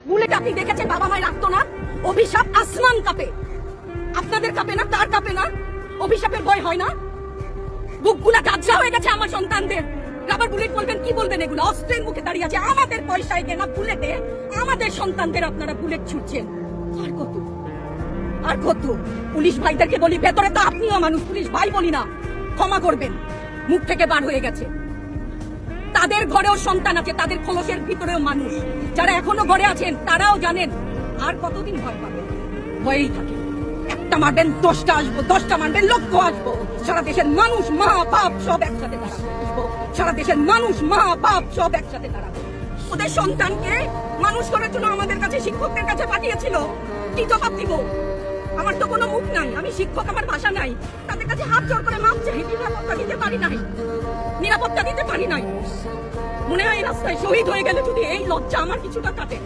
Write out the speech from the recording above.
Bullet আপনি দেখেছেন বাবা মায় রাখতো না? অভিশাপ আসমান কাঁপে, আপনাদের কাঁপে না? তার কাঁপে না? অভিশাপের ভয় হয় না? বুকগুলা গাছড়া হয়ে গেছে আমার সন্তানদের। রাবার বুলেট বলবেন, কি বলবেন? এগুলো অস্ত্রের মুখে দাঁড়িয়ে আছে, আমাদের পয়সায় কেনা বুলেটে আমাদের সন্তানদের আপনারা বুলেট ছুটছেন। আর কত আর কত? পুলিশ ভাইদেরকে বলি, ভেতরে তো আপনিও মানুষ, পুলিশ ভাই বলি না, ক্ষমা করবেন, মুখ থেকে বার হয়ে গেছে। তাদের ঘরেও সন্তান আছে, তাদের খোলসের ভিতরেও মানুষ। যারা এখনো ঘরে আছেন তারাও জানেন আর কতদিন ভয় পাবেন। ভয়েই থাকে, একটা মারবেন 10টা আসবো, 10টা মারবেন লক্ষ আসবো। সারা দেশের মানুষ, মা বাপ সব একসাথে দাঁড়াবো। সারা দেশের মানুষ, মা বাপ সব একসাথে দাঁড়াবো। ওদের সন্তানকে মানুষ করার জন্য আমাদের কাছে, শিক্ষকদের কাছে পাঠিয়েছিল। কি জবাব দিব? আমার তো কোনো মুখ নাই, আমি শিক্ষক, আমার ভাষা নাই। তাদের কাছে হাত জোড় করে মাপ চাই, নিরাপত্তা দিতে পারি নাই, নিরাপত্তা দিতে পারি নাই। মনে হয় রাস্তায় শহীদ হয়ে গেলে যদি এই লজ্জা আমার কিছুটা কাটে।